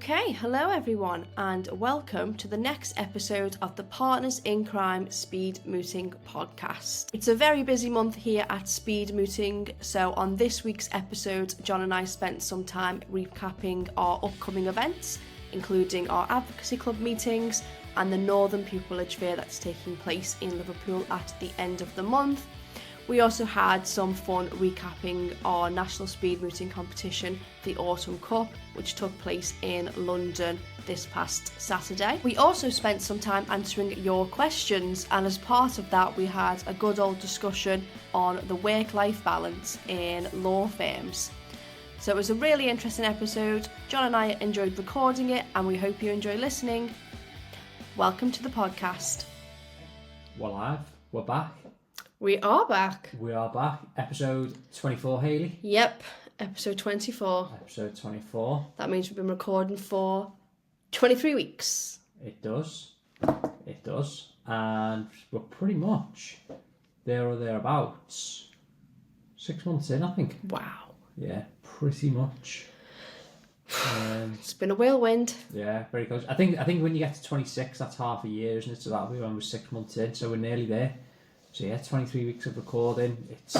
Okay, hello everyone, and welcome to the next episode of the Partners in Crime Speed Mooting Podcast. It's a very busy month here at Speed Mooting, so on this week's episode, John and I spent some time recapping our upcoming events, including our Advocacy Club meetings and the Northern Pupillage Fair that's taking place in Liverpool at the end of the month. We also had some fun recapping our National Speed Mooting competition, the Autumn Cup, which took place in London this past Saturday. We also spent some time answering your questions, and as part of that we had a good old discussion on the work-life balance in law firms. So it was a really interesting episode. John and I enjoyed recording it, and we hope you enjoy listening. Welcome to the podcast. We're live. We're back. We are back. We are back. Episode 24, Hayley. Yep, episode 24. Episode 24. That means we've been recording for 23 weeks. It does. It does. And we're pretty much there or thereabouts. 6 months in, I think. Wow. Yeah, pretty much. It's been a whirlwind. Yeah, very close. I think when you get to 26, that's half a year, isn't it? So that'll be when we're 6 months in. So we're nearly there. So yeah, 23 weeks of recording. It's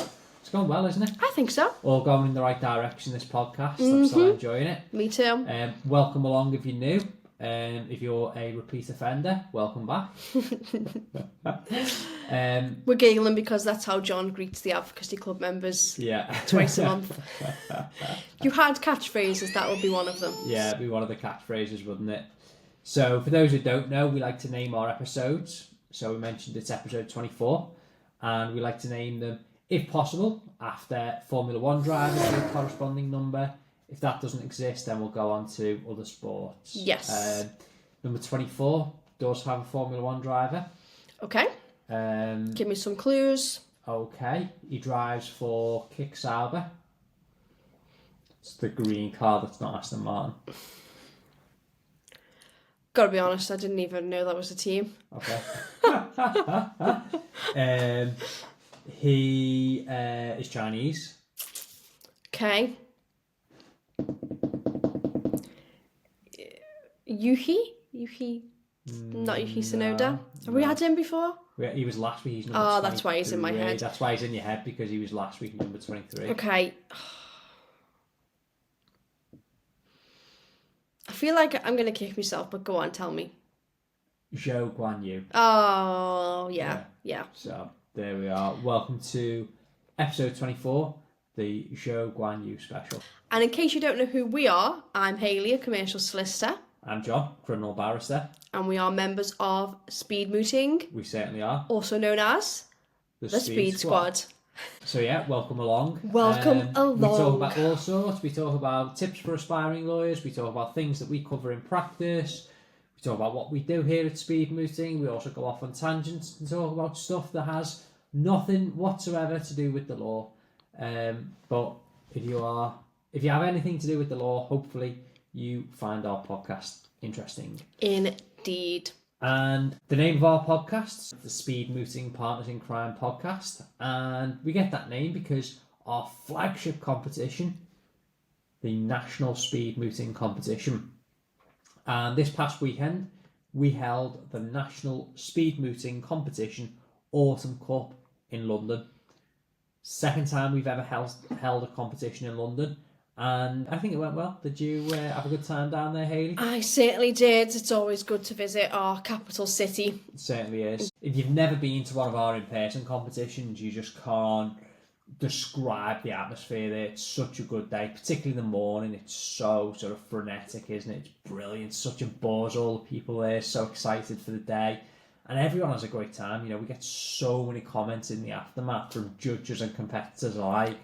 going well, isn't it? I think so. All going in the right direction, this podcast. I'm still enjoying it. Me too. Welcome along if you're new. If you're a repeat offender, welcome back. We're giggling because that's how John greets the Advocacy Club members. Yeah. Twice a month. You had catchphrases, that would be one of them. Yeah, it'd be one of the catchphrases, wouldn't it? So for those who don't know, we like to name our episodes. So we mentioned it's episode 24. And we like to name them, if possible, after Formula 1 drivers with a corresponding number. If that doesn't exist, then we'll go on to other sports. Yes. Number 24 does have a Formula 1 driver. Okay. Give me some clues. Okay. He drives for Kick Sauber. It's the green car that's not Aston Martin. Gotta be honest, I didn't even know that was a team. Okay. He is Chinese. Okay. Yuhi? Not Yuhi Tsunoda. Have we had him before? He was last week. He's number 23. That's why he's in my head. That's why he's in your head, because he was last week number 23. Okay. I feel like I'm going to kick myself, but go on, tell me. Zhou Guanyu. Oh, yeah. So, there we are. Welcome to episode 24, the Zhou Guanyu special. And in case you don't know who we are, I'm Hayley, a commercial solicitor. I'm John, criminal barrister. And we are members of Speed Mooting. We certainly are. Also known as the Speed Squad. So yeah, welcome along. Welcome along. We talk about all sorts. We talk about tips for aspiring lawyers. We talk about things that we cover in practice. We talk about what we do here at Speed Mooting. We also go off on tangents and talk about stuff that has nothing whatsoever to do with the law. But if you have anything to do with the law, hopefully you find our podcast interesting. Indeed. And the name of our podcast, the Speed Mooting Partners in Crime Podcast. And we get that name because our flagship competition, the National Speed Mooting Competition. And this past weekend, we held the National Speed Mooting Competition Autumn Cup in London. Second time we've ever held a competition in London. And I think it went well. Did you have a good time down there, Hayley? I certainly did. It's always good to visit our capital city. It certainly is. If you've never been to one of our in-person competitions, you just can't describe the atmosphere there. It's such a good day, particularly in the morning. It's so sort of frenetic, isn't it? It's brilliant. Such a buzz. All the people there so excited for the day. And everyone has a great time. You know, we get so many comments in the aftermath from judges and competitors alike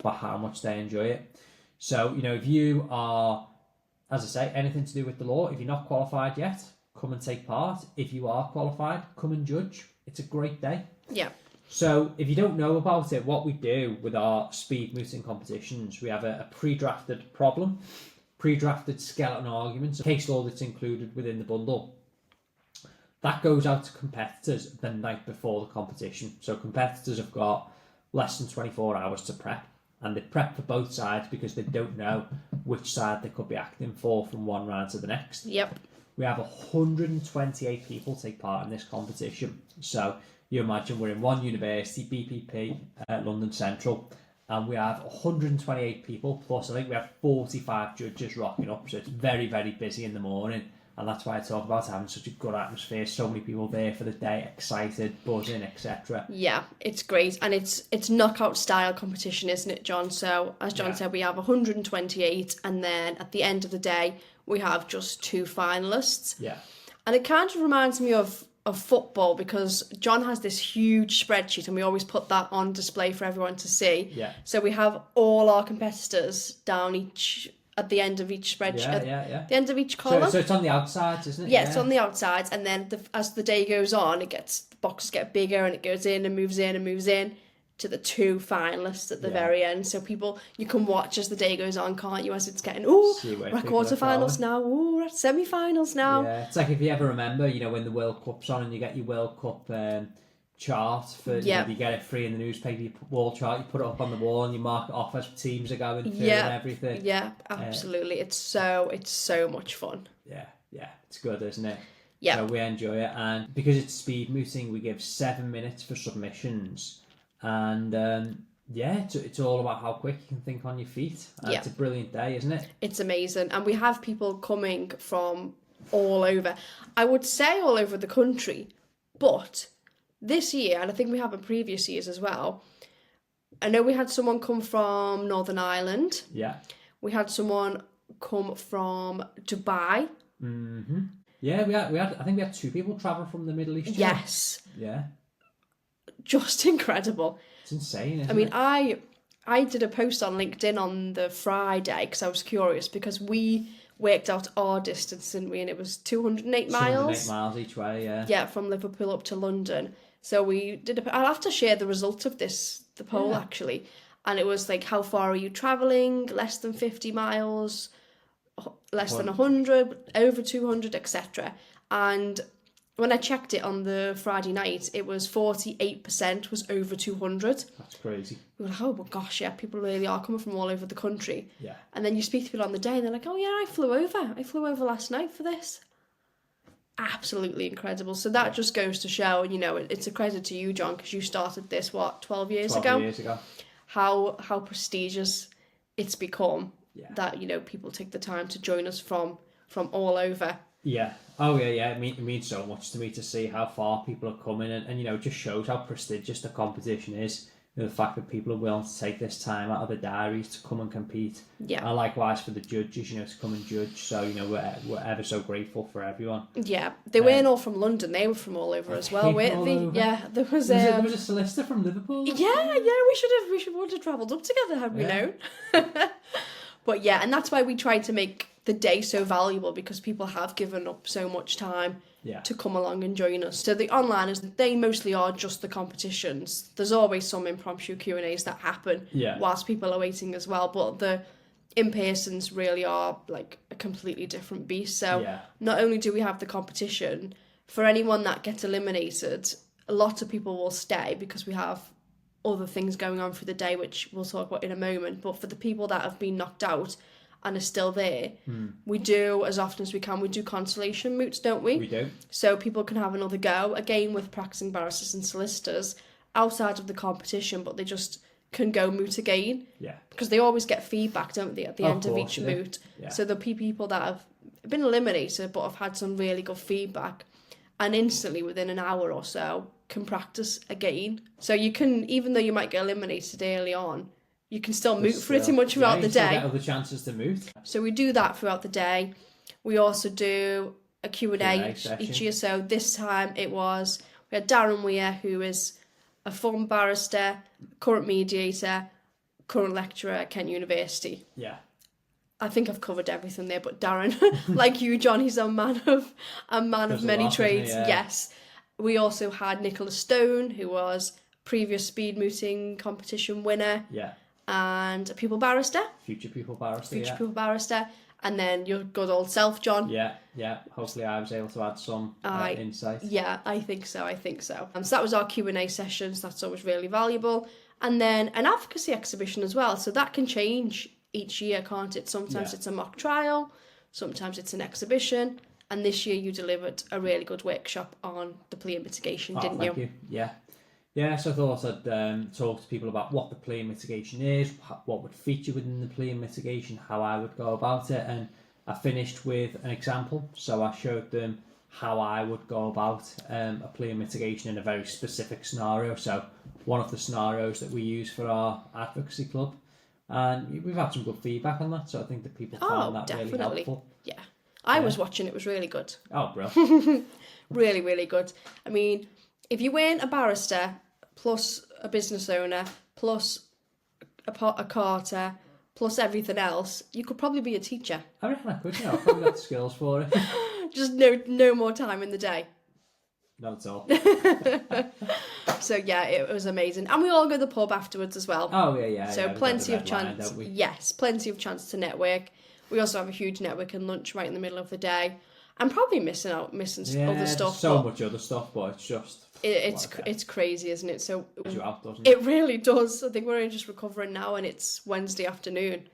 about how much they enjoy it. So, you know, if you are, as I say, anything to do with the law, if you're not qualified yet, come and take part. If you are qualified, come and judge. It's a great day. Yeah. So, if you don't know about it, what we do with our speed mooting competitions, we have a pre-drafted problem, pre-drafted skeleton arguments, case law that's included within the bundle. That goes out to competitors the night before the competition. So competitors have got less than 24 hours to prep. and they prep for both sides because they don't know which side they could be acting for from one round to the next. Yep. We have 128 people take part in this competition. So you imagine we're in one university, BPP, London Central, and we have 128 people, plus I think we have 45 judges rocking up, so it's very, very busy in the morning, and that's why I talk about having such a good atmosphere, so many people there for the day, excited, buzzing, etc. Yeah, it's great, and it's knockout style competition, isn't it, John? So as John said, we have 128, and then at the end of the day we have just 2 finalists. Yeah. And it kind of reminds me of football, because John has this huge spreadsheet and we always put that on display for everyone to see. Yeah. So we have all our competitors down at the end of each spreadsheet. The end of each column. So it's on the outsides, isn't it? Yeah, it's on the outsides, and then as the day goes on, the boxes get bigger and it goes in and moves in to the 2 finalists at the very end. So you can watch as the day goes on, can't you? As it's getting, we're at quarterfinals now. We're at semi-finals now. Yeah, it's like if you ever remember, when the World Cup's on and you get your World Cup chart for, you get it free in the newspaper, you wall chart, you put it up on the wall and you mark it off as teams are going through and everything. Yeah, absolutely. It's so much fun. Yeah, it's good, isn't it? Yeah. So we enjoy it, and because it's speed mooting, we give 7 minutes for submissions. And it's all about how quick you can think on your feet. It's a brilliant day, isn't it? It's amazing. And we have people coming from all over. I would say all over the country, but this year, and I think we have in previous years as well, I know we had someone come from Northern Ireland. Yeah. We had someone come from Dubai. Mm-hmm. Yeah, we had. I think we had 2 people travel from the Middle East. Yes. Yeah. Just incredible. It's insane, isn't it? I mean, it? I did a post on LinkedIn on the Friday because I was curious, because we worked out our distance, didn't we? And it was 208 miles. 208 miles each way, yeah. Yeah, from Liverpool up to London. So we did I'll have to share the result of the poll actually. And it was like, how far are you travelling? Less than 50 miles, less than 100, over 200, etc. And when I checked it on the Friday night, it was 48% was over 200. That's crazy. We were like, oh my gosh, yeah, people really are coming from all over the country. Yeah. And then you speak to people on the day and they're like, oh yeah, I flew over last night for this. Absolutely incredible. So that just goes to show, it's a credit to you, John, because you started this, 12 years ago? 12 years ago. How prestigious it's become that, people take the time to join us from all over. Yeah. Oh, yeah. It means so much to me to see how far people are coming, and it just shows how prestigious the competition is. The fact that people are willing to take this time out of their diaries to come and compete. Yeah. And likewise for the judges, to come and judge. So, we're ever so grateful for everyone. Yeah. They weren't all from London. They were from all over as well, weren't they? Yeah. There was a solicitor from Liverpool. Yeah. We would have travelled up together had we known. But yeah, and that's why we tried to make the day so valuable, because people have given up so much time to come along and join us. So the onliners, they mostly are just the competitions. There's always some impromptu Q&As that happen whilst people are waiting as well, but the in-persons really are like a completely different beast. So not only do we have the competition, for anyone that gets eliminated, a lot of people will stay because we have other things going on for the day, which we'll talk about in a moment. But for the people that have been knocked out and are still there, we do, as often as we can, we do consolation moots, don't we? We do. So people can have another go, again with practicing barristers and solicitors, outside of the competition, but they just can go moot again. Yeah. Because they always get feedback, don't they, at the end of each moot. Yeah. So the people that have been eliminated but have had some really good feedback, and instantly within an hour or so can practice again. So you can, even though you might get eliminated early on, you can still moot pretty much throughout the day. Get other chances to moot. So we do that throughout the day. We also do a Q&A each year. So this time we had Darren Weir, who is a former barrister, current mediator, current lecturer at Kent University. Yeah. I think I've covered everything there, but Darren, like you, John, he's a man of many trades. Yes. We also had Nicola Stone, who was previous speed mooting competition winner. Yeah. And a pupil barrister. Future pupil barrister. Pupil barrister. And then your good old self, John. Yeah. Hopefully I was able to add some insight. Yeah, I think so. So that was our Q&A sessions. That's always really valuable. And then an advocacy exhibition as well. So that can change each year, can't it? Sometimes it's a mock trial, sometimes it's an exhibition. And this year you delivered a really good workshop on the plea and mitigation, didn't you? Thank you. Yeah, so I thought I'd talk to people about what the plea and mitigation is, what would feature within the plea and mitigation, how I would go about it, and I finished with an example. So I showed them how I would go about a plea and mitigation in a very specific scenario. So one of the scenarios that we use for our Advocacy Club, and we've had some good feedback on that, so I think that people found that really helpful. Yeah. I was watching, it was really good. Oh, bro. Really, really good. I mean, if you weren't a barrister, plus a business owner, plus a carter, plus everything else, you could probably be a teacher. I reckon I could, I've probably got the skills for it. Just no more time in the day. Not at all. So yeah, it was amazing. And we all go to the pub afterwards as well. Oh, yeah. So plenty of chance. Yes, plenty of chance to network. We also have a huge networking lunch right in the middle of the day. I'm probably missing other stuff. So much other stuff, but it's just... It's crazy, isn't it? So you out, doesn't it? It really does. I think we're only just recovering now, and it's Wednesday afternoon.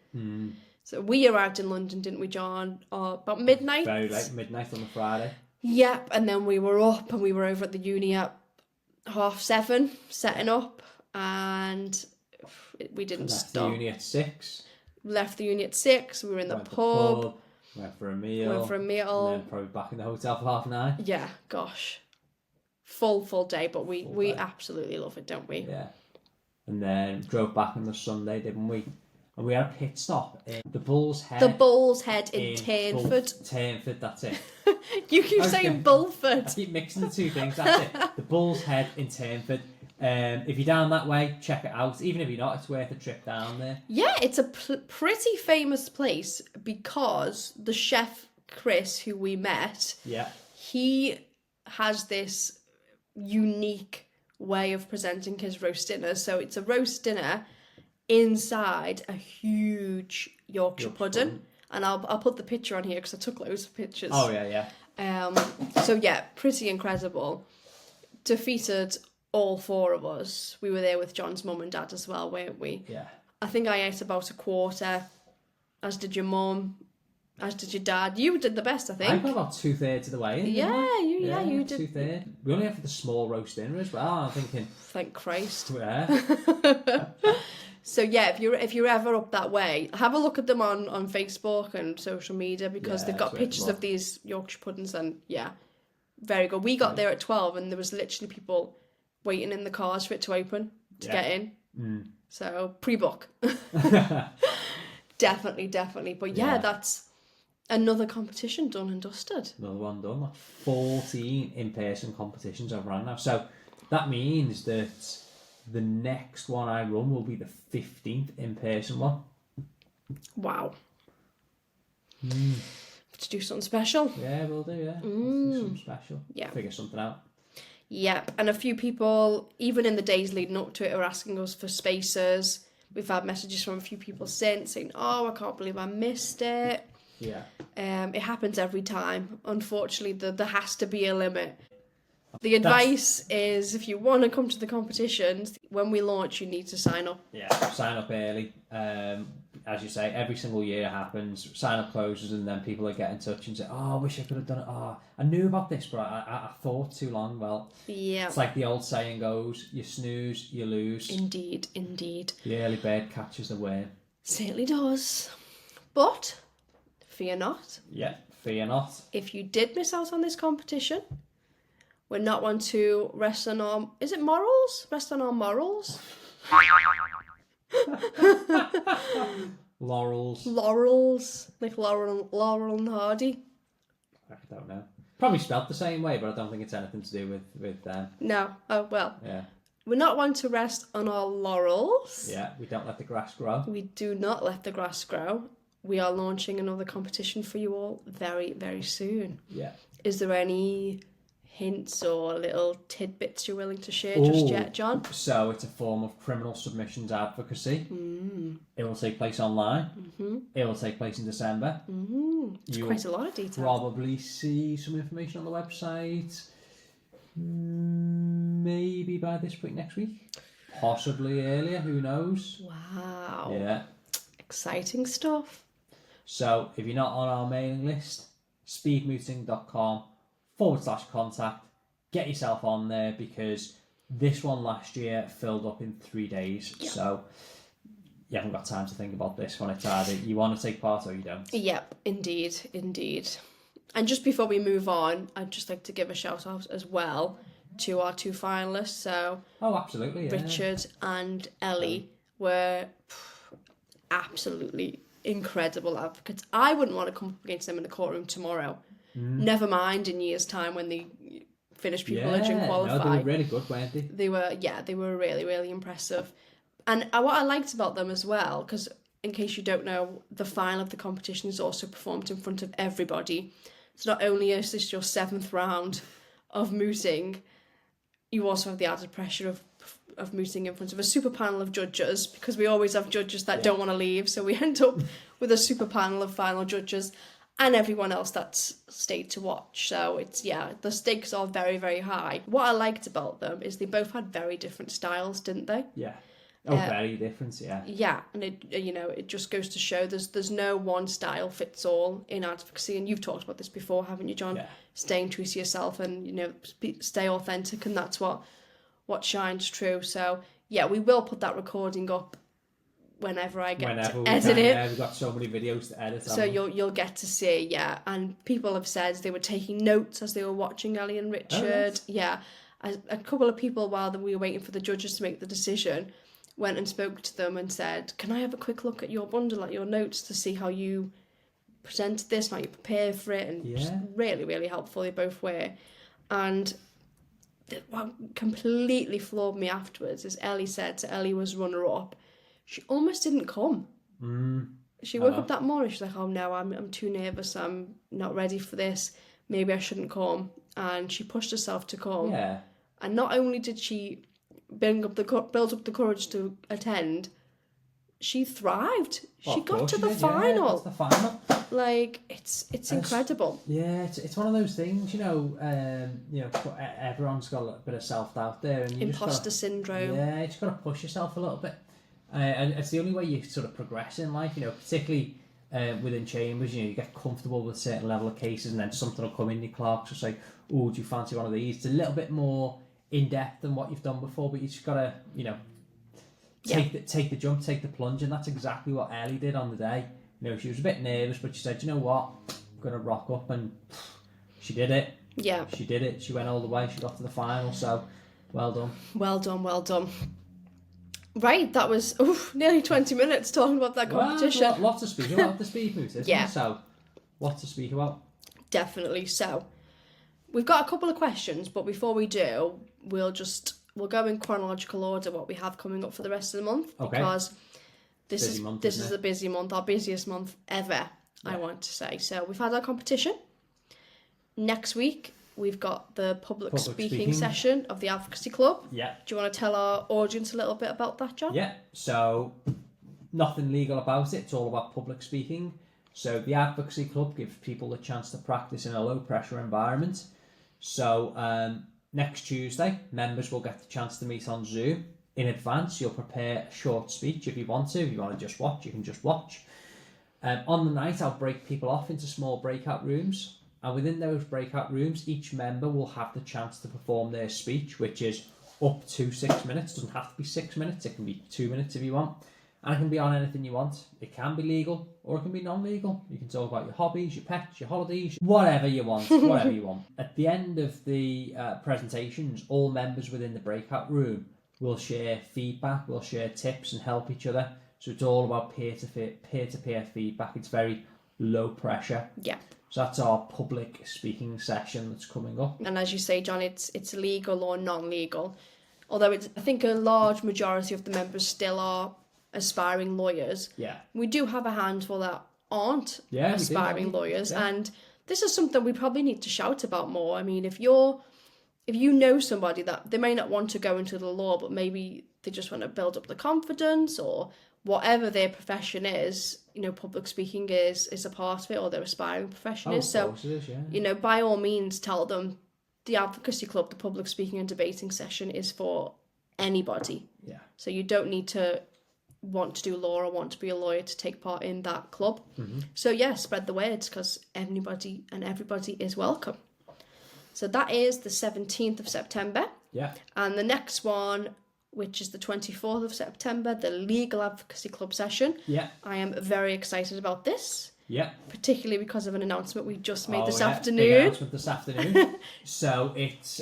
So we arrived in London, didn't we, John? About midnight. Very late, midnight on the Friday. Yep, and then we were up, and we were over at the uni at 7:30, setting up, and we didn't stop. Left the uni at 6. Left the uni at 6. We were in the pub. Went for a meal. And then probably back in the hotel for 9:30. Yeah, gosh. Full day, but we absolutely love it, don't we? Yeah. And then drove back on the Sunday, didn't we? And we had a pit stop in the Bull's Head. The Bull's Head in Turnford. Turnford, that's it. You keep saying Bulford. I keep mixing the two things, that's it. The Bull's Head in Turnford. If you're down that way, check it out. Even if you're not, it's worth a trip down there. Yeah, it's a pretty famous place because the chef, Chris, who we met, he has this unique way of presenting his roast dinner. So it's a roast dinner inside a huge Yorkshire pudding. And I'll put the picture on here because I took loads of pictures. Oh, yeah. So yeah, pretty incredible. Defeated all 4 of us. We were there with John's mum and dad as well, weren't we? Yeah. I think I ate about a quarter, as did your mum, as did your dad. You did the best, I think. I got about 2/3 of the way in. You did. 2/3. We only have the small roast dinner as well. I'm thinking. Thank Christ. Yeah. So yeah, if you're ever up that way, have a look at them on Facebook and social media because they've got pictures of these Yorkshire puddings and very good. We got there at 12 and there was literally people waiting in the cars for it to open to get in. So pre-book. Definitely. But that's another competition done and dusted. Another one done. 14 in-person competitions I've run now. So that means that the next one I run will be the 15th in-person one. Wow. To do something special. Yeah, we'll do, yeah. Do something special. Yeah. Figure something out. Yeah, and a few people, even in the days leading up to it, are asking us for spaces. We've had messages from a few people since saying, I can't believe I missed it. Yeah. It happens every time. Unfortunately, there has to be a limit. The advice is if you want to come to the competitions, when we launch, you need to sign up. Yeah, sign up early. As you say, every single year it happens. Sign up closes and then people will get in touch and say, I wish I could have done it. I knew about this, but I thought too long. Well, it's like the old saying goes, you snooze, you lose. Indeed. The early bird catches the worm. Certainly does. But, fear not. Yeah, fear not. If you did miss out on this competition, we're not one to rest on our... Is it morals? Rest on our morals? Laurels. Like Laurel and Hardy. I don't know. Probably spelled the same way, but I don't think it's anything to do with them. No. Oh, well. Yeah. We're not one to rest on our laurels. Yeah, we don't let the grass grow. We do not let the grass grow. We are launching another competition for you all very, very soon. Yeah. Is there any hints or little tidbits you're willing to share just yet, John? So it's a form of criminal submissions advocacy. It will take place online. It will take place in December. It's quite a lot of detail. Probably see some information on the website maybe by this point next week. possibly earlier, who knows? Wow. Yeah. Exciting stuff. So if you're not on our mailing list, speedmooting.com/contact, get yourself on there, because this one last year filled up in 3 days. Yeah. So you haven't got time to think about this one. It's either you want to take part or you don't. Yep, indeed. And just before we move on, I'd just like to give a shout out as well to our 2 finalists. So absolutely, yeah. Richard and Ellie were absolutely incredible advocates. I wouldn't want to come up against them in the courtroom tomorrow. Never mind in years' time when they finish pupillage and qualify. No, they were really good, weren't they? They were really, really impressive. And what I liked about them as well, because in case you don't know, the final of the competition is also performed in front of everybody. So not only is this your 7th round of mooting, you also have the added pressure of mooting in front of a super panel of judges, because we always have judges that don't want to leave. So we end up with a super panel of final judges and everyone else that's stayed to watch. So it's, the stakes are very, very high. What I liked about them is they both had very different styles, didn't they? Yeah. Very different, yeah. Yeah, and it just goes to show there's no one style fits all in advocacy, and you've talked about this before, haven't you, John? Yeah. Staying true to yourself and stay authentic, and that's what shines true. So yeah, we will put that recording up whenever I get to edit it. Yeah, we've got so many videos to edit. So you'll get to see, and people have said they were taking notes as they were watching Ellie and Richard. A couple of people, while we were waiting for the judges to make the decision, went and spoke to them and said, can I have a quick look at your bundle, at your notes, to see how you presented this, how you prepared for it, and just really, really helpful they both were. And what completely floored me afterwards is Ellie said, so Ellie was runner-up, she almost didn't come. She woke up that morning, she's like, oh no, I'm too nervous, I'm not ready for this, maybe I shouldn't come. And she pushed herself to come. Yeah. And not only did she build up the courage to attend, she thrived. She got to the final. That's the final. Like, it's incredible. Yeah, it's one of those things, everyone's got a little bit of self-doubt there, and imposter syndrome. Yeah, you just got to push yourself a little bit, and it's the only way you sort of progress in life. Particularly within chambers, you get comfortable with a certain level of cases, and then something will come in, your clerks will say, "Oh, do you fancy one of these?" It's a little bit more in depth than what you've done before, but you just gotta, take the jump, take the plunge, and that's exactly what Ellie did on the day. She was a bit nervous, but she said, "You know what? I'm gonna rock up," and she did it. Yeah, she did it. She went all the way. She got to the final. So, well done. Well done. Right, that was nearly 20 minutes talking about that competition. Well, lots to speak about the speed moot, isn't it? So, lots to speak about. Definitely. So, we've got a couple of questions, but before we do, we'll go in chronological order what we have coming up for the rest of the month, because this is a busy month, our busiest month ever, I want to say. So we've had our competition. Next week we've got the public speaking session of the Advocacy Club. Yeah. Do you want to tell our audience a little bit about that, John? Yeah. So nothing legal about it. It's all about public speaking. So the Advocacy Club gives people the chance to practice in a low pressure environment. So next Tuesday, members will get the chance to meet on Zoom. In advance, you'll prepare a short speech if you want to. If you want to just watch, you can just watch. On the night, I'll break people off into small breakout rooms. And within those breakout rooms, each member will have the chance to perform their speech, which is up to 6 minutes. It doesn't have to be 6 minutes. It can be 2 minutes if you want. And it can be on anything you want. It can be legal or it can be non-legal. You can talk about your hobbies, your pets, your holidays, whatever you want, At the end of the presentations, all members within the breakout room will share feedback, will share tips and help each other. So it's all about peer-to-peer feedback. It's very low pressure. Yeah. So that's our public speaking session that's coming up. And as you say, John, it's legal or non-legal. Although I think a large majority of the members still are aspiring lawyers. Yeah. We do have a handful that aren't aspiring lawyers, and this is something we probably need to shout about more. I mean, if you know somebody that they may not want to go into the law, but maybe they just want to build up the confidence or whatever their profession is, public speaking is a part of it, or their aspiring profession is. So, it is, by all means, tell them the Advocacy Club, the public speaking and debating session, is for anybody. Yeah. So you don't need to want to do law or want to be a lawyer to take part in that club. So yeah, spread the word, because anybody and everybody is welcome. So that is the 17th of September. Yeah. And the next one, which is the 24th of September, the Legal Advocacy Club session. Yeah. I am very excited about this. Yeah. Particularly because of an announcement we just made this Big afternoon. announcement this afternoon. So it's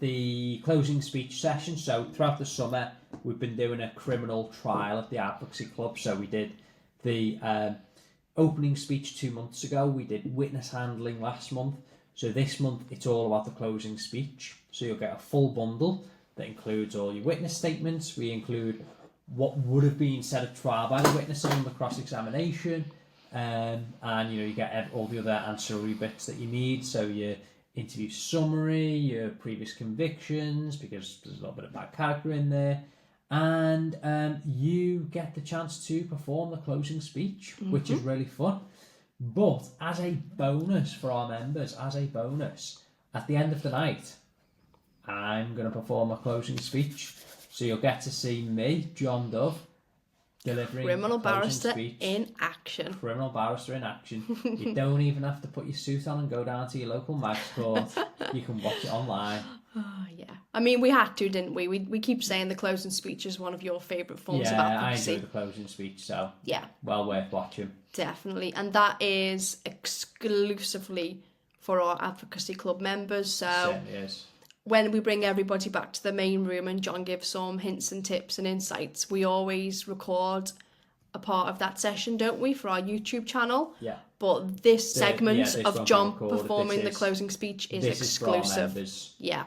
the closing speech session. So throughout the summer, we've been doing a criminal trial at the Advocacy Club. So we did the opening speech 2 months ago. We did witness handling last month. So this month, it's all about the closing speech. So you'll get a full bundle that includes all your witness statements. We include what would have been said at trial by the witness on the cross-examination. And you get all the other ancillary bits that you need. So your interview summary, your previous convictions, because there's a little bit of bad character in there, and you get the chance to perform the closing speech, which is really fun. But as a bonus for our members, at the end of the night, I'm going to perform a closing speech. So you'll get to see me, John Dove, delivering Criminal barrister speech. in action. Criminal barrister in action. You don't even have to put your suit on and go down to your local magistrate court. You can watch it online. Oh, yeah. I mean, we had to, didn't we? We keep saying the closing speech is one of your favourite forms of advocacy. I enjoy the closing speech, so yeah, well worth watching. Definitely. And that is exclusively for our Advocacy Club members. So Certainly is. When we bring everybody back to the main room and John gives some hints and tips and insights, we always record a part of that session, don't we, for our YouTube channel? Yeah. But this segment of John performing the closing speech is exclusive. Is for our members. Yeah.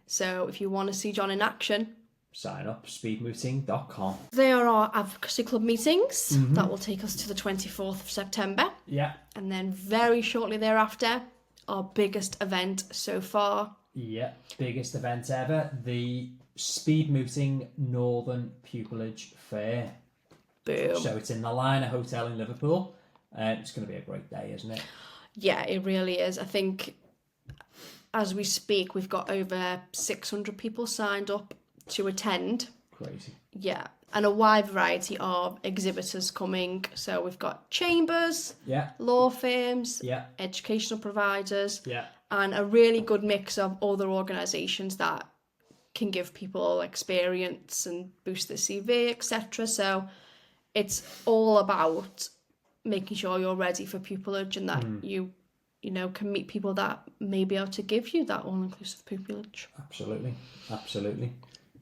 So if you want to see John in action, sign up, speedmooting.com. They are our Advocacy Club meetings. That will take us to the 24th of September. Yeah. And then very shortly thereafter, our biggest event so far. Yeah, biggest event ever, the Speed Mooting Northern Pupillage Fair. Boom. So it's in the Liner Hotel in Liverpool. It's going to be a great day, isn't it? Yeah, it really is. I think as we speak, we've got over 600 people signed up to attend. Crazy. Yeah, and a wide variety of exhibitors coming. So we've got chambers, law firms, educational providers, and a really good mix of other organisations that can give people experience and boost their CV, etc. So it's all about making sure you're ready for pupillage and that you can meet people that may be able to give you that all-inclusive pupillage. Absolutely.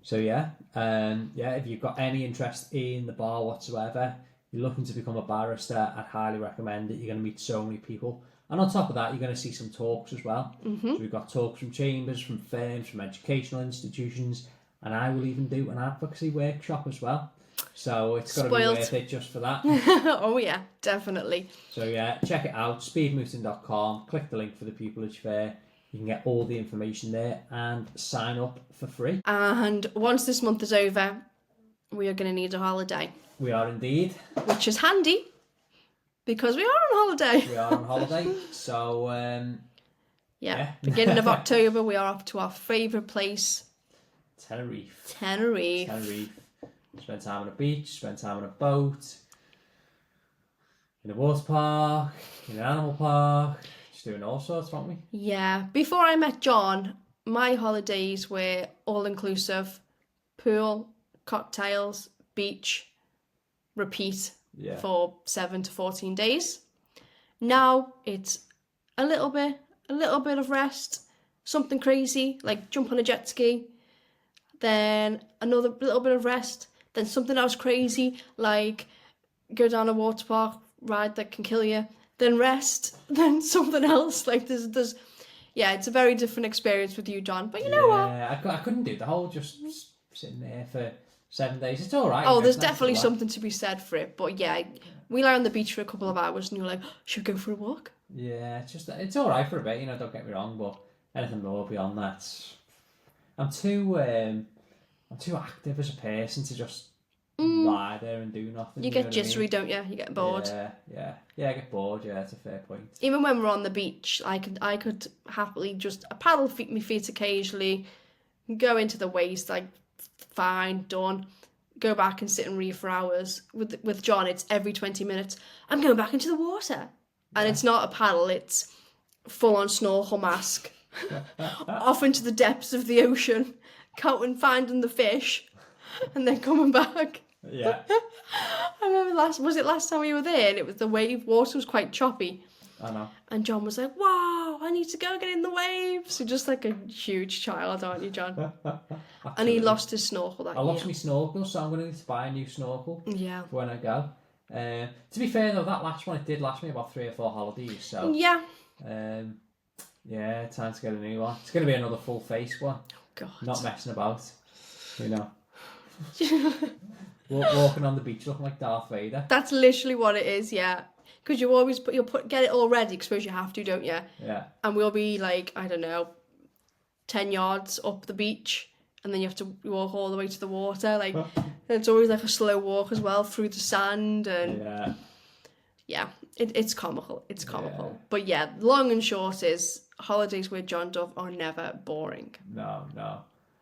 So if you've got any interest in the bar whatsoever, you're looking to become a barrister, I'd highly recommend it. You're going to meet so many people. And on top of that, you're going to see some talks as well. So we've got talks from chambers, from firms, from educational institutions, and I will even do an advocacy workshop as well. So it's got to be worth it just for that. Oh yeah, definitely. So check it out, speedmooting.com, click the link for the Pupillage Fair. You can get all the information there and sign up for free. And once this month is over, we are going to need a holiday. We are indeed. Which is handy, because we are on holiday. We are on holiday, so... beginning of October, we are off to our favourite place. Tenerife. Spend time on a beach, spend time on a boat, in a water park, in an animal park, just doing all sorts, aren't we? Yeah. Before I met John, my holidays were all-inclusive, pool, cocktails, beach, repeat for 7 to 14 days. Now it's a little bit of rest, something crazy, like jump on a jet ski, then another little bit of rest, then something else crazy, like go down a water park ride that can kill you, then rest, then something else. Like there's it's a very different experience with you, John. But you know what? I couldn't do the whole just sitting there for 7 days. It's all right. Oh, there's definitely something to be said for it. But we lie on the beach for a couple of hours and you're like, should we go for a walk? Yeah, it's all right for a bit, don't get me wrong, but anything more beyond that, I'm too active as a person to just lie there and do nothing. You get jittery, don't you? You get bored. Yeah, I get bored. Yeah, it's a fair point. Even when we're on the beach, I could happily just paddle my feet occasionally, go into the waist, like Fine, done. Go back and sit and read for hours. With John, it's every 20 minutes. I'm going back into the water. And it's not a paddle, it's full-on snorkel mask. Off into the depths of the ocean, counting, finding the fish, and then coming back. Yeah. I remember last time we were there, and it was the water was quite choppy. I know. And John was like, wow, I need to go get in the waves. You're just like a huge child, aren't you, John? And he lost his snorkel that year. I lost my snorkel, so I'm going to need to buy a new snorkel for when I go. To be fair, though, that last one, it did last me about 3 or 4 holidays. So yeah. Yeah, time to get a new one. It's going to be another full face one. Oh, God. Not messing about, you know. Walking on the beach looking like Darth Vader. That's literally what it is, yeah. Because you always get it all ready, because suppose you have to, don't you? Yeah. And we'll be like, I don't know, 10 yards up the beach, and then you have to walk all the way to the water. Like, it's always like a slow walk as well through the sand, and yeah, it's comical. It's comical. Yeah. But yeah, long and short is holidays with John Dove are never boring. No.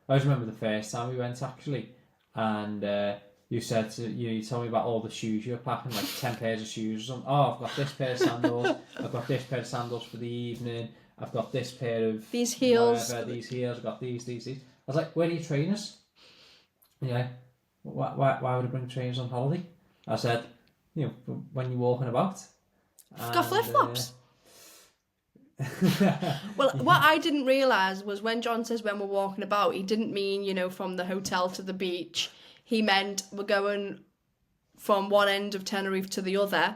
I just remember the first time we went actually, and you said you told me about all the shoes you were packing, like 10 pairs of shoes or something. Oh, I've got this pair of sandals. I've got this pair of sandals for the evening. I've got this pair of these heels. These heels. I've got these. I was like, where are your trainers? Yeah. Why would I bring trainers on holiday? I said, you know, when you're walking about. I've got flip-flops. Well, what I didn't realise was when John says when we're walking about, he didn't mean, you know, from the hotel to the beach. He meant we're going from one end of Tenerife to the other,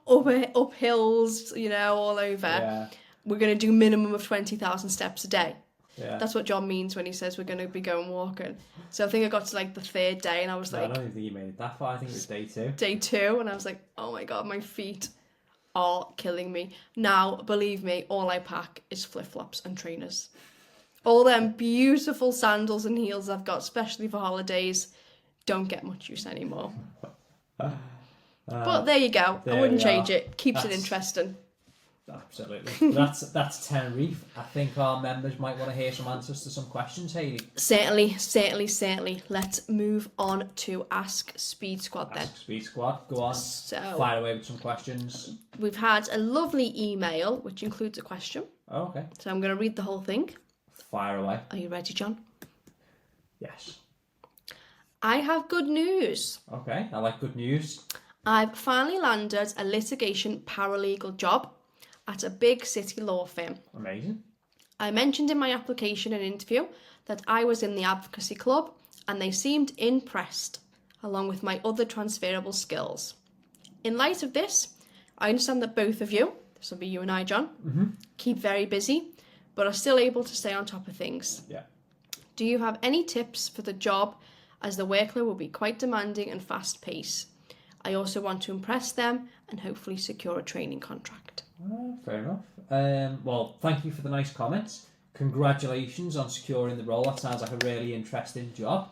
up hills, you know, all over. Yeah. We're going to do minimum of 20,000 steps a day. Yeah. That's what John means when he says we're going to be going walking. So I think I got to like the 3rd day and I was like... I don't even think you made it that far. I think it was day 2. Day 2, and I was like, oh my God, my feet are killing me. Now, believe me, all I pack is flip-flops and trainers. All them beautiful sandals and heels I've got, especially for holidays, don't get much use anymore. But there you go. I wouldn't change it. Keeps it interesting. Absolutely. That's Tenerife. I think our members might want to hear some answers to some questions, Hayley. Certainly. Let's move on to Ask Speed Squad then. Ask Speed Squad. Go on. So, fire away with some questions. We've had a lovely email, which includes a question. Oh, okay. So I'm going to read the whole thing. Fire away. Are you ready, John? Yes. I have good news. Okay, I like good news. I've finally landed a litigation paralegal job at a big city law firm. Amazing. I mentioned in my application and interview that I was in the Advocacy Club, and they seemed impressed, along with my other transferable skills. In light of this, I understand that both of you, this will be you and I, John, keep very busy, but are still able to stay on top of things. Yeah. Do you have any tips for the job, as the workload will be quite demanding and fast-paced? I also want to impress them and hopefully secure a training contract. Fair enough. Well, thank you for the nice comments. Congratulations on securing the role. That sounds like a really interesting job.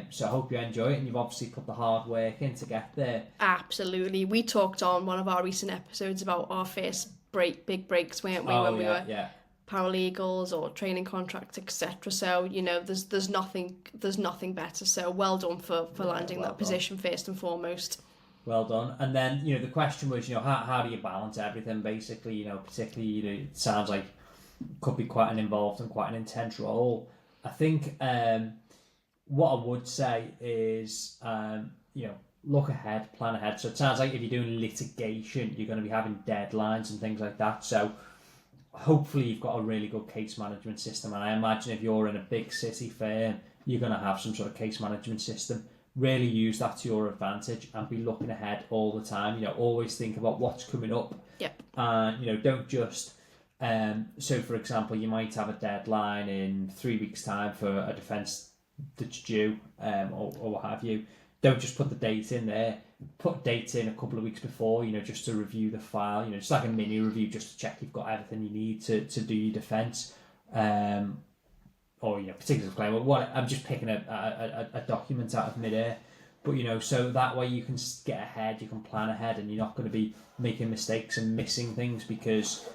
So I hope you enjoy it, and you've obviously put the hard work in to get there. Absolutely. We talked on one of our recent episodes about our first big breaks, weren't we? When we were paralegals or training contracts, etc. So, you know, there's nothing better. So well done for landing that position first and foremost. Well done. And then, you know, the question was, you know, how do you balance everything, basically, you know, particularly, you know, it sounds like it could be quite an involved and quite an intense role. I think what I would say is, you know, look ahead, plan ahead. So it sounds like if you're doing litigation, you're going to be having deadlines and things like that. So hopefully you've got a really good case management system. And I imagine if you're in a big city firm, you're going to have some sort of case management system. Really use that to your advantage and be looking ahead all the time. You know, always think about what's coming up. Yep. And, you know, don't just... so, for example, you might have a deadline in 3 weeks' time for a defence that's due, or what have you. Don't just put the date in there. Put dates in a couple of weeks before, you know, just to review the file. You know, just like a mini review, just to check you've got everything you need to do your defence. Or, you know, particular claim. I'm just picking a document out of midair. But, you know, so that way you can get ahead, you can plan ahead, and you're not going to be making mistakes and missing things because,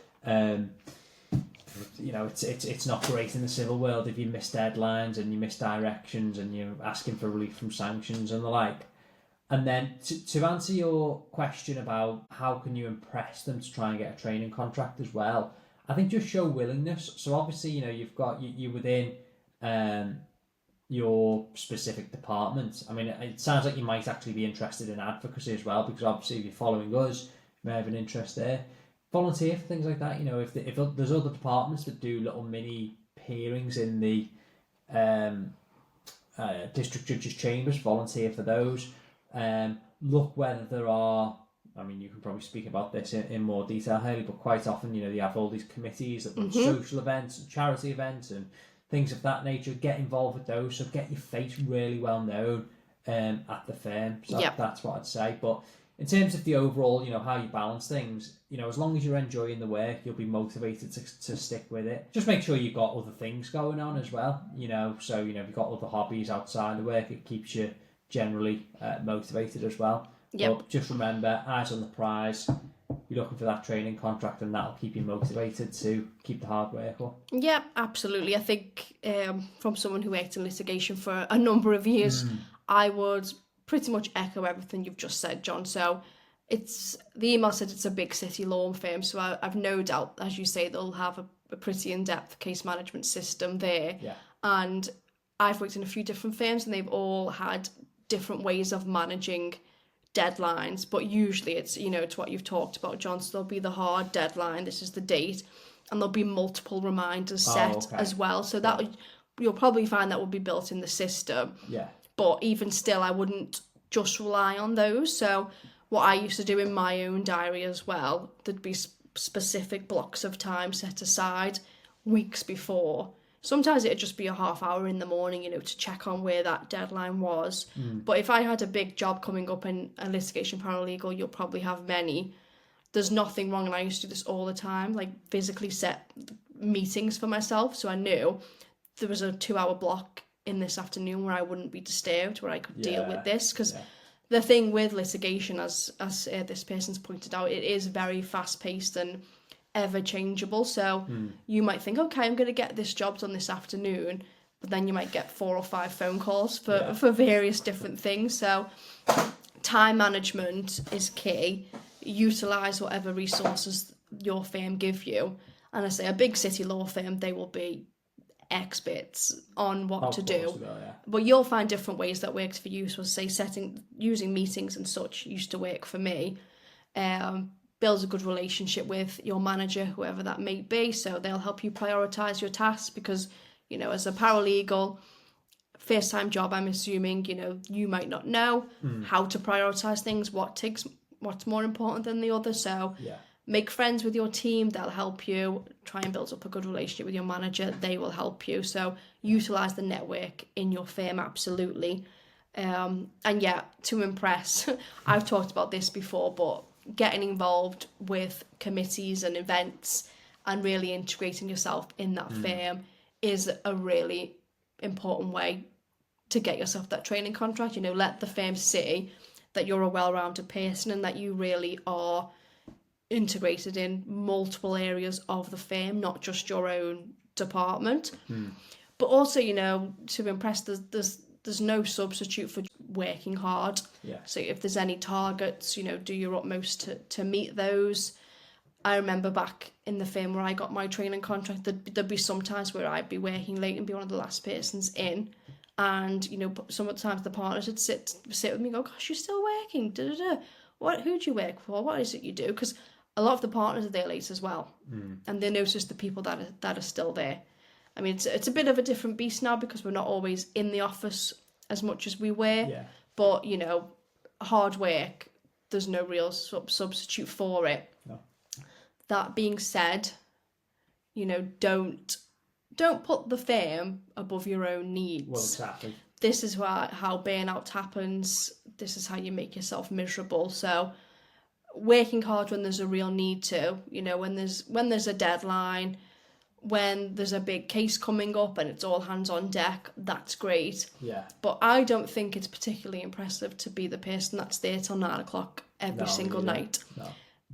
it's not great in the civil world if you miss deadlines and you miss directions and you're asking for relief from sanctions and the like. And then to answer your question about how can you impress them to try and get a training contract as well, I think just show willingness. So obviously, you're within your specific department. I mean, it sounds like you might actually be interested in advocacy as well, because obviously if you're following us, you may have an interest there. Volunteer for things like that. If there's other departments that do little mini hearings in the district judges' chambers, volunteer for those. Look whether there are, I mean, you can probably speak about this in more detail, Hayley, but quite often, they have all these committees that run social events and charity events and things of that nature. Get involved with those, so get your face really well known at the firm. So that's what I'd say. But in terms of the overall, how you balance things, as long as you're enjoying the work, you'll be motivated to stick with it. Just make sure you've got other things going on as well, so, if you've got other hobbies outside the work, it keeps you generally motivated as well. Yep. But just remember, eyes on the prize, you're looking for that training contract, and that'll keep you motivated to keep the hard work up. Yeah, absolutely. I think from someone who worked in litigation for a number of years, I would pretty much echo everything you've just said, John. So the email said it's a big city law firm, so I've no doubt, as you say, they'll have a pretty in-depth case management system there. Yeah. And I've worked in a few different firms, and they've all had different ways of managing deadlines, but usually it's it's what you've talked about, John. So there'll be the hard deadline, this is the date, and there'll be multiple reminders set as well, so that you'll probably find that will be built in the system. But even still, I wouldn't just rely on those. So what I used to do in my own diary as well, there'd be specific blocks of time set aside weeks before. Sometimes it'd just be a half hour in the morning, to check on where that deadline was. But if I had a big job coming up in a litigation paralegal, you'll probably have many. There's nothing wrong, and I used to do this all the time, like physically set meetings for myself. So I knew there was a 2-hour block in this afternoon where I wouldn't be disturbed, where I could deal with this. Because the thing with litigation, as this person's pointed out, it is very fast-paced and ever changeable. So you might think, okay, I'm going to get this job done this afternoon, but then you might get 4 or 5 phone calls for various different things. So time management is key. Utilize whatever resources your firm give you. And I say a big city law firm, they will be experts on what to do. But you'll find different ways that works for you. So say using meetings and such used to work for me. Builds a good relationship with your manager, whoever that may be, so they'll help you prioritize your tasks, because as a paralegal, first time job, I'm assuming you might not know how to prioritize things, what's more important than the other. So make friends with your team, they'll help you. Try and build up a good relationship with your manager, they will help you. So utilize the network in your firm, absolutely. And to impress, I've talked about this before, but getting involved with committees and events and really integrating yourself in that firm is a really important way to get yourself that training contract. Let the firm see that you're a well-rounded person and that you really are integrated in multiple areas of the firm, not just your own department. But also, to impress, there's no substitute for working hard. So if there's any targets, do your utmost to meet those. I remember back in the firm where I got my training contract, there'd be some times where I'd be working late and be one of the last persons in, and some of the times the partners would sit with me and go, gosh, you're still working, who do you work for, what is it you do? Because a lot of the partners are there late as well, and they notice the people that are still there. I mean, it's a bit of a different beast now, because we're not always in the office as much as we were. But, hard work, there's no real substitute for it. No. That being said, don't put the firm above your own needs. Well, exactly. This is how burnout happens. This is how you make yourself miserable. So working hard when there's a real need to, when there's a deadline, when there's a big case coming up and it's all hands on deck, that's great. But I don't think it's particularly impressive to be the person that's there till 9 o'clock every single night.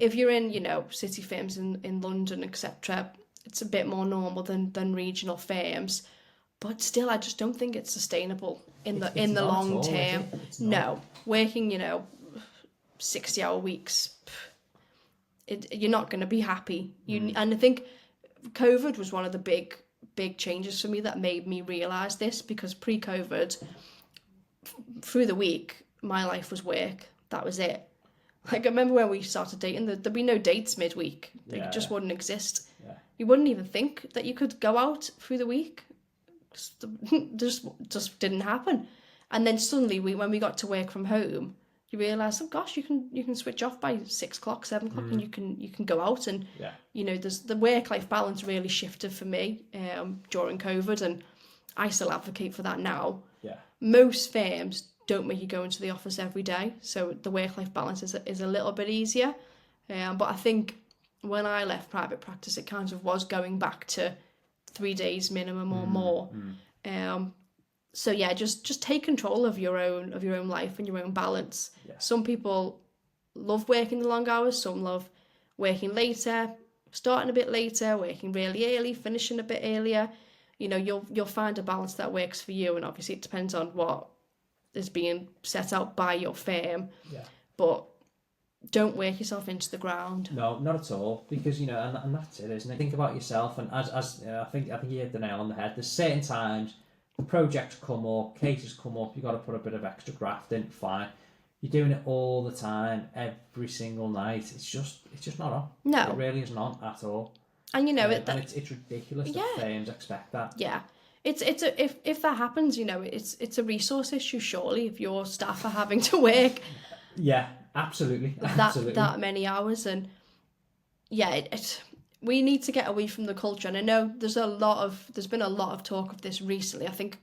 If you're in, city firms in London, etc., it's a bit more normal than regional firms, but still I just don't think it's sustainable in the long term. No, working 60-hour weeks, you're not going to be happy. And I think COVID was one of the big changes for me that made me realise this, because pre-COVID, through the week, my life was work. That was it. Like, I remember when we started dating, there'd be no dates midweek. They just wouldn't exist. Yeah. You wouldn't even think that you could go out through the week. Just didn't happen. And then suddenly, when we got to work from home, you realise, oh gosh, you can switch off by 6 o'clock, 7 o'clock, and you can go out, and there's the work-life balance really shifted for me during COVID, and I still advocate for that now. Yeah. Most firms don't make you go into the office every day, so the work-life balance is a little bit easier. But I think when I left private practice, it kind of was going back to 3 days minimum or more. So yeah, just take control of your own life and your own balance. Yeah. Some people love working the long hours. Some love working later, starting a bit later, working really early, finishing a bit earlier. You'll find a balance that works for you, and obviously it depends on what is being set out by your firm. Yeah. But don't work yourself into the ground. No, not at all, because and that's it, isn't it? Think about yourself, and as I think you hit the nail on the head. There's certain times projects come up, cases come up, you've got to put a bit of extra graft in. Fine. You're doing it all the time, every single night. It's just not on. No, it really is not at all. And it's ridiculous that firms expect that. Yeah. If that happens, it's a resource issue, surely, if your staff are having to work. Yeah, absolutely. That many hours, and we need to get away from the culture. And I know there's been a lot of talk of this recently. I think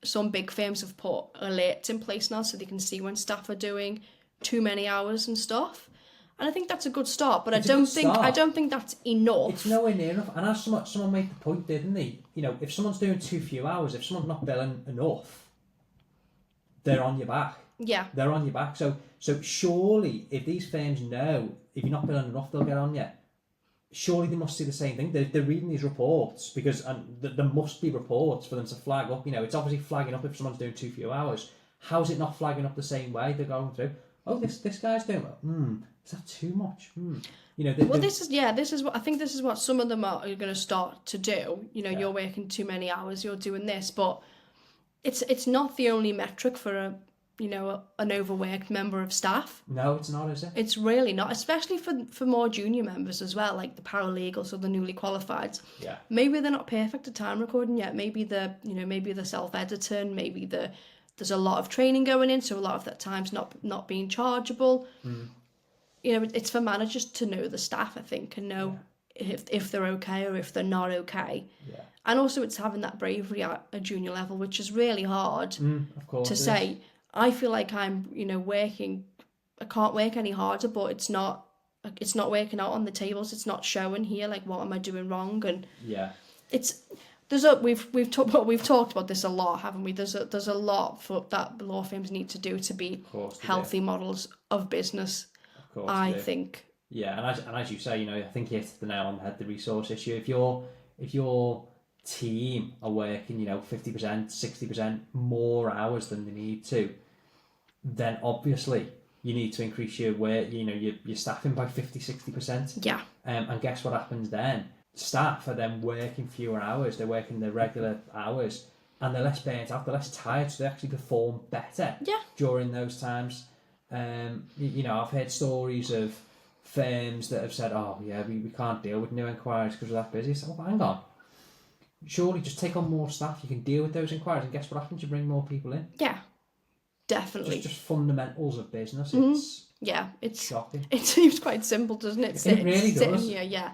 some big firms have put alerts in place now so they can see when staff are doing too many hours and stuff. And I think that's a good start, but I don't think that's enough. It's nowhere near enough. And as someone made the point, didn't they? If someone's doing too few hours, if someone's not billing enough, they're on your back. Yeah. They're on your back. So surely, if these firms know if you're not billing enough, they'll get on you. Surely they must see the same thing. They're reading these reports, because there must be reports for them to flag up. It's obviously flagging up if someone's doing too few hours. How's it not flagging up the same way they're going through? Oh, this guy's doing it. Is that too much? This is what I think. This is what some of them are going to start to do. You're working too many hours. You're doing this, but it's not the only metric for an overworked member of staff. No, it's not, is it? It's really not, especially for more junior members as well, like the paralegals or the newly qualified. Yeah. Maybe they're not perfect at time recording yet. Maybe they're self-editing. Maybe there's a lot of training going in, so a lot of that time's not being chargeable. It's for managers to know the staff, I think, and know if they're okay or if they're not okay. Yeah. And also it's having that bravery at a junior level, which is really hard to say. I feel like I'm, working, I can't work any harder, but it's not working out on the tables. It's not showing here, like, what am I doing wrong? And we've talked about this a lot, haven't we? There's a lot that law firms need to do to be healthy models of business. Of course, I think. Yeah, and as you say, I think you hit the nail on the head. The resource issue. If your team are working, 50%, 60% more hours than they need to, then obviously you need to increase your work, your staffing by 50, 60%. Yeah. And guess what happens then? Staff are then working fewer hours. They're working their regular hours, and they're less burnt out. They're less tired, so they actually perform better. Yeah. During those times. I've heard stories of firms that have said, "Oh, yeah, we can't deal with new inquiries because we're that busy." So, hang on. Surely just take on more staff. You can deal with those inquiries, and guess what happens? You bring more people in. Yeah, definitely. Just fundamentals of business. It's shocking. It seems quite simple, doesn't it? It really does. Sitting here, yeah.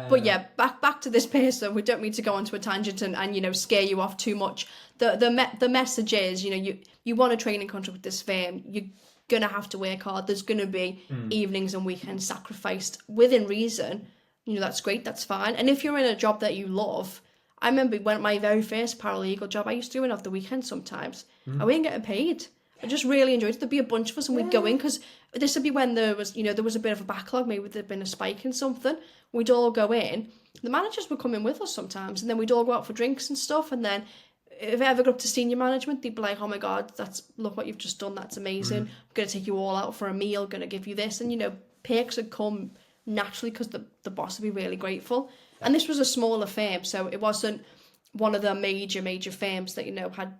But yeah, back to this person. We don't need to go onto a tangent and scare you off too much. The message is, you want a training contract with this firm, you're gonna have to work hard. There's gonna be evenings and weekends sacrificed within reason. That's great. That's fine. And if you're in a job that you love, I remember when my very first paralegal job, I used to do it off the weekend sometimes. I wasn't getting paid. I just really enjoyed it. There'd be a bunch of us and we'd go in, because this would be when there was a bit of a backlog. Maybe there'd been a spike in something. We'd all go in the managers would come in with us sometimes, and then we'd all go out for drinks and stuff, and then if I ever got up to senior management, they'd be like, oh my God, look what you've just done, that's amazing. I'm going to take you all out for a meal, going to give you this. And, perks would come naturally because the boss would be really grateful. Yeah. And this was a smaller firm, so it wasn't one of the major firms that,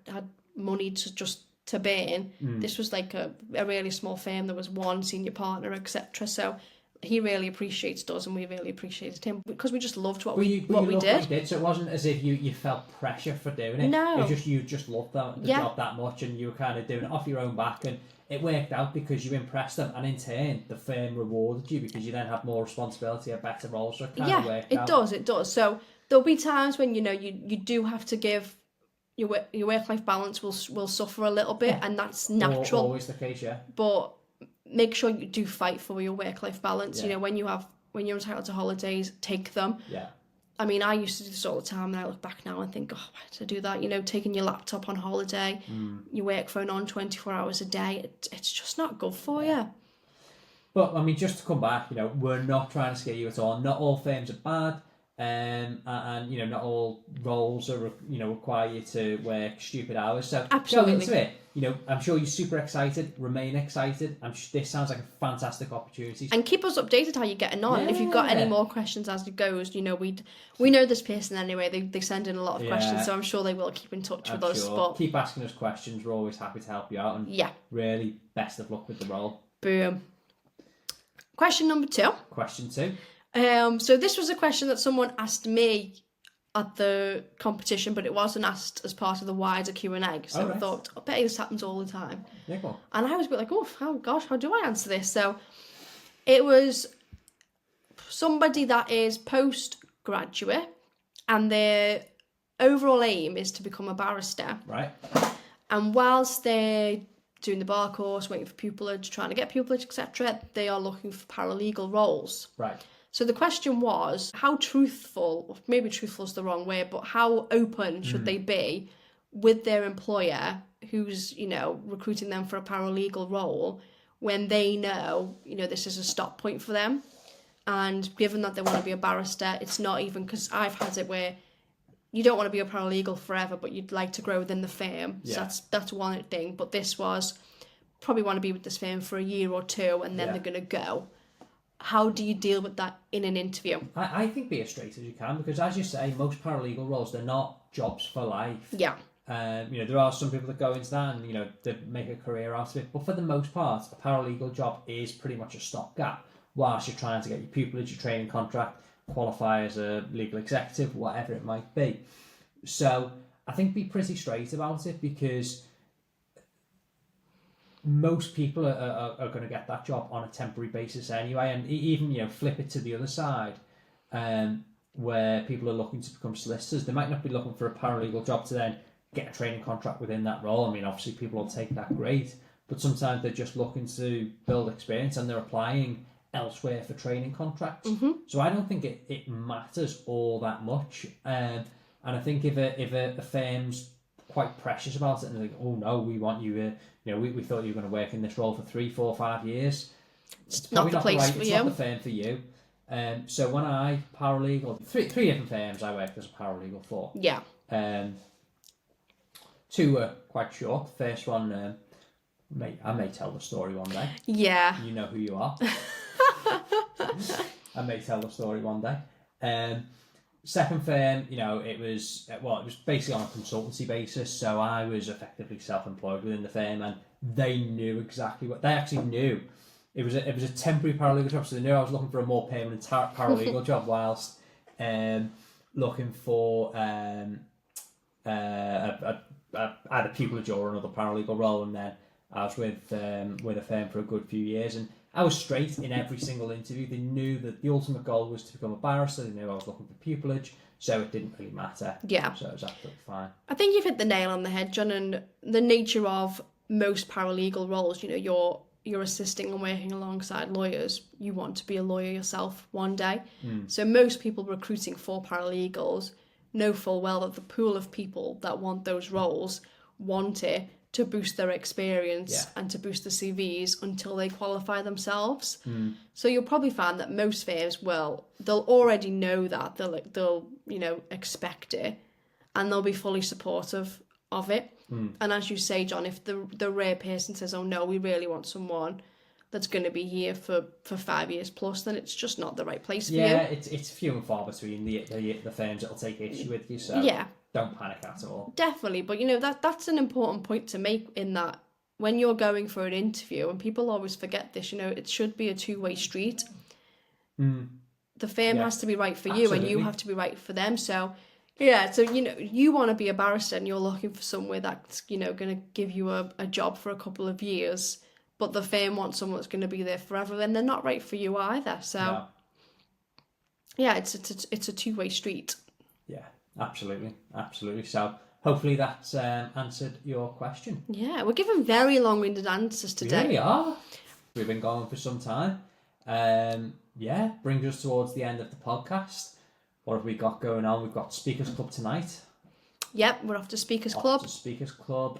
had money to burn. This was like a really small firm. There was one senior partner, etc. So he really appreciates us, and we really appreciated him because we just loved what we did. So it wasn't as if you felt pressure for doing it. No, it was just you just loved the job that much, and you were kind of doing it off your own back, and it worked out because you impressed them, and in turn the firm rewarded you because you then had more responsibility, a better role. So it kind of worked out. It does. So there'll be times when you do have to give. Your work-life balance will suffer a little bit, and that's natural. Always the case, yeah. But make sure you do fight for your work-life balance. Yeah. When you're entitled to holidays, take them. Yeah. I mean, I used to do this all the time, and I look back now and think, oh, why did I do that? Taking your laptop on holiday, your work phone on 24 hours a day, it's just not good for you. But, I mean, just to come back, we're not trying to scare you at all. Not all firms are bad. And not all roles are require you to work stupid hours. So absolutely. Go into it. I'm sure you're super excited. Remain excited. This sounds like a fantastic opportunity. And keep us updated how you're getting on. Yeah. If you've got any more questions as it goes, we know this person anyway. They send in a lot of questions, so I'm sure they will keep in touch with us. But keep asking us questions. We're always happy to help you out. And really, best of luck with the role. Boom. Question number 2. Question 2. So this was a question that someone asked me at the competition, but it wasn't asked as part of the wider Q&A. So I thought, I bet this happens all the time. Yeah, go on. And I was a bit like, how do I answer this? So it was somebody that is postgraduate, and their overall aim is to become a barrister. Right. And whilst they're doing the bar course, waiting for pupillage, trying to get pupillage, etc., they are looking for paralegal roles. Right. So the question was, how truthful, maybe truthful is the wrong way, but how open should they be with their employer who's, recruiting them for a paralegal role when they know, this is a stop point for them. And given that they want to be a barrister, it's not even, because I've had it where you don't want to be a paralegal forever, but you'd like to grow within the firm. Yeah. So that's one thing. But this was, probably want to be with this firm for a year or two, and then they're going to go. How do you deal with that in an interview? I think be as straight as you can, because as you say, most paralegal roles, they're not jobs for life. Yeah. There are some people that go into that and, they make a career out of it. But for the most part, a paralegal job is pretty much a stopgap whilst you're trying to get your pupillage, your training contract, qualify as a legal executive, whatever it might be. So I think be pretty straight about it, because most people are going to get that job on a temporary basis anyway, and even flip it to the other side, where people are looking to become solicitors. They might not be looking for a paralegal job to then get a training contract within that role. I mean, obviously people will take that, great, but sometimes they're just looking to build experience and they're applying elsewhere for training contracts. So I don't think it matters all that much, and I think if a firm's quite precious about it and they're like, oh no, we want you we thought you were going to work in this role for 3, 4, 5 years. It's not the place for you. It's not the firm for you. So when I paralegal, three different firms I worked as a paralegal for. Yeah. 2 were quite short. The first one, I may tell the story one day. Yeah. You know who you are. I may tell the story one day. Second firm, it was basically on a consultancy basis, so I was effectively self-employed within the firm, and they knew exactly what they actually knew. It was a temporary paralegal job, so they knew I was looking for a more permanent paralegal job, whilst looking for either pupillage or another paralegal role. And then I was with a firm for a good few years, and I was straight in every single interview. They knew that the ultimate goal was to become a barrister. They knew I was looking for pupillage, so it didn't really matter. Yeah. So it was absolutely fine. I think you've hit the nail on the head, John, and the nature of most paralegal roles, you're assisting and working alongside lawyers. You want to be a lawyer yourself one day. So most people recruiting for paralegals know full well that the pool of people that want those roles want it, to boost their experience and to boost the CVs until they qualify themselves. So you'll probably find that most firms they'll already know that, they'll expect it, and they'll be fully supportive of it. And as you say, John, if the rare person says, oh no, we really want someone that's going to be here for 5 years plus, then it's just not the right place for you. Yeah, it's few and far between the firms that'll take issue with you, so don't panic at all. Definitely, but that's an important point to make, in that when you're going for an interview, and people always forget this, it should be a two-way street. The firm has to be right for you, and you have to be right for them. So you want to be a barrister and you're looking for somewhere that's going to give you a job for a couple of years, but the firm wants someone that's going to be there forever, then they're not right for you either. So it's a two-way street. Yeah, absolutely. So hopefully that's answered your question. Yeah, we're giving very long-winded answers today. We really are. We've been going for some time. Brings us towards the end of the podcast. What have we got going on? We've got Speakers Club tonight. Yep, we're off to Speakers Club. Speakers Club,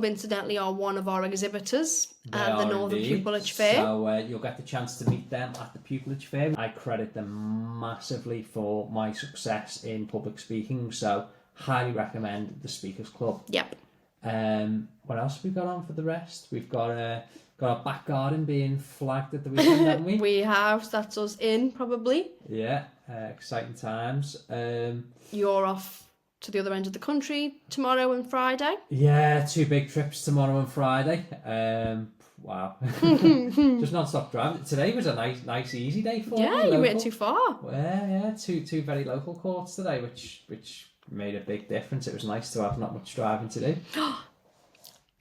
incidentally, are one of our exhibitors at the Northern Pupillage Fair. So you'll get the chance to meet them at the Pupillage Fair. I credit them massively for my success in public speaking, so highly recommend the Speakers Club. Yep. What else have we got on for the rest? We've got our back garden being flagged at the weekend, haven't we? We have. That's us in, probably. Yeah, exciting times. You're off to the other end of the country tomorrow and Friday. Yeah, 2 big trips tomorrow and Friday. Wow. Just non-stop driving. Today was a nice easy day for me. Yeah, you weren't too far. Yeah, two very local courts today, which made a big difference. It was nice to have not much driving to do.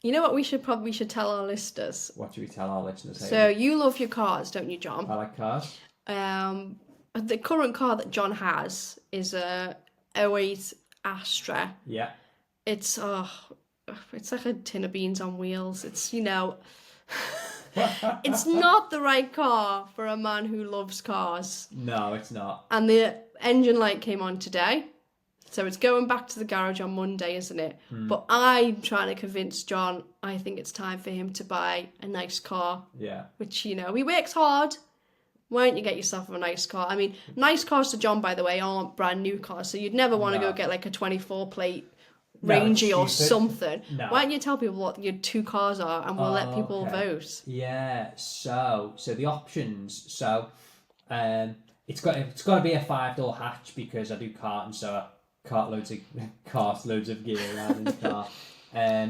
You know what we should tell our listeners? What should we tell our listeners? So you love your cars, don't you, John? I like cars. The current car that John has is a 08 Astra. Yeah. It's like a tin of beans on wheels. It's it's not the right car for a man who loves cars. No, it's not. And the engine light came on today. So it's going back to the garage on Monday, isn't it? But I'm trying to convince John, I think it's time for him to buy a nice car. Yeah. Which, he works hard. Why don't you get yourself a nice car? I mean, nice cars to John, by the way, aren't brand new cars. So you'd never want to go get like a 24 plate Rangy or something. No. Why don't you tell people what your 2 cars are, and we'll let people vote? Yeah. So the options. So it's got to be a 5-door hatch, because I do karting, so I cart loads of gear around in the car.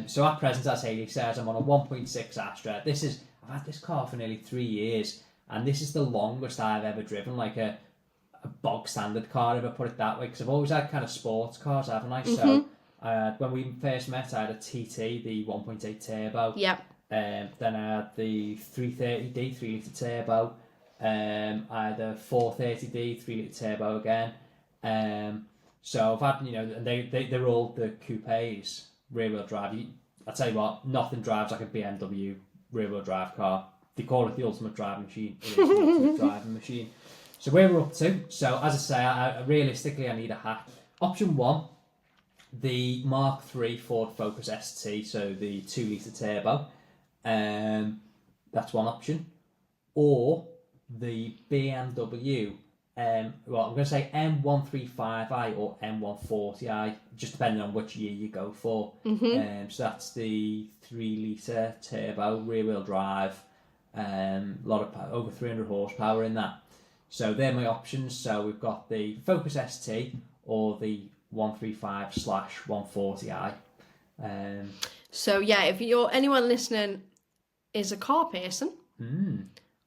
So at present, as Hayley says, I'm on a 1.6 Astra. I've had this car for nearly 3 years, and this is the longest I've ever driven, like a bog standard car, if I put it that way, because I've always had kind of sports cars, haven't I? So when we first met, I had a TT, the 1.8 turbo. Yep. Then I had the 330D 3-litre turbo. I had a 430D 3-litre turbo again. So I've had, and they're all the coupes, rear-wheel drive. I tell you what, nothing drives like a BMW rear-wheel drive car. They call it the ultimate driving machine. It is the ultimate driving machine. So where we're up to. So as I say, realistically, I need a hatch. Option 1, the Mark III Ford Focus ST, so the 2-litre turbo. That's one option. Or the BMW, I'm going to say M135i or M140i, just depending on which year you go for. So that's the 3-litre turbo, rear-wheel drive, lot of over 300 horsepower in that. So they're my options. So we've got the Focus ST or the 135/140i. So yeah, if anyone listening is a car person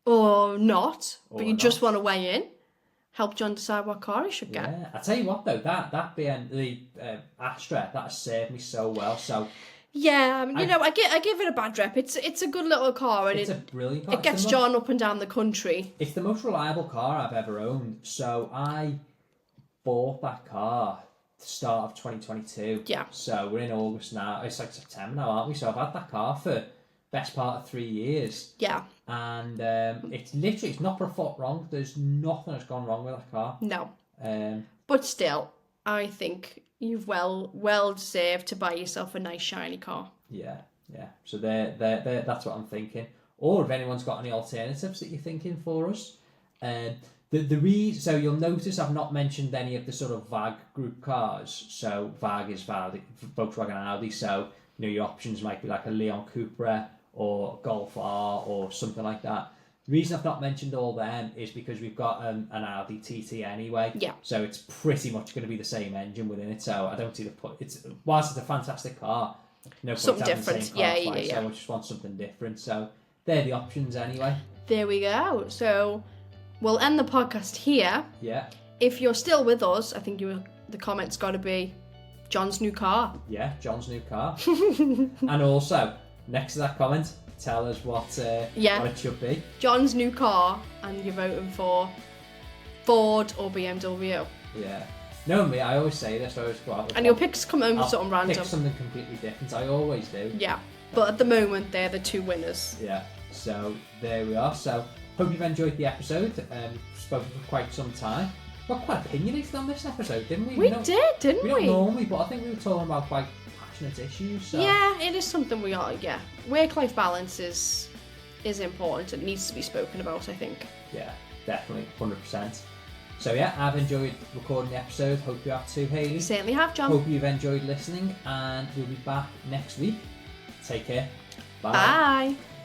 or not, but you just want to weigh in, help John decide what car he should get. Yeah, I tell you what though, that the Astra, that has served me so well. So yeah, I mean, I give it a bad rep. It's a good little car, and it's a brilliant car. It gets John up and down the country. It's the most reliable car I've ever owned. So I bought that car at the start of 2022. Yeah. So we're in August now. It's like September now, aren't we? So I've had that car for best part of 3 years. Yeah. And it's not for a foot wrong. There's nothing that's gone wrong with that car. No. But still, I think you've well deserved to buy yourself a nice shiny car. Yeah. So that's what I'm thinking. Or if anyone's got any alternatives that you're thinking for us. So you'll notice I've not mentioned any of the sort of VAG group cars. So VAG is Volkswagen Audi. So your options might be like a Leon Cupra or Golf R or something like that. The reason I've not mentioned all them is because we've got an Audi TT anyway. Yeah. So it's pretty much going to be the same engine within it. So I don't see the point. Whilst it's a fantastic car, no point something having different. The same car twice, Yeah. So I just want something different. So they're the options anyway. There we go. So we'll end the podcast here. Yeah. If you're still with us, I think the comment's got to be John's new car. Yeah, John's new car. And also, next to that comment, tell us what it should be. John's new car, and you're voting for Ford or BMW. Yeah. No, me, I always say this. I always go out with and your picks come home with something random. Pick something completely different. I always do. Yeah. But at the moment, they're the two winners. Yeah. So there we are. So hope you've enjoyed the episode. Spoken for quite some time. We got quite opinionated on this episode, didn't we? We did, didn't we? We don't normally, but I think we were talking about quite passionate issues. So. Yeah, it is something we are. Yeah, work-life balance is important. It needs to be spoken about, I think. Yeah, definitely, 100%. So yeah, I've enjoyed recording the episode. Hope you have too, Hayley. You certainly have, John. Hope you've enjoyed listening, and we'll be back next week. Take care. Bye. Bye.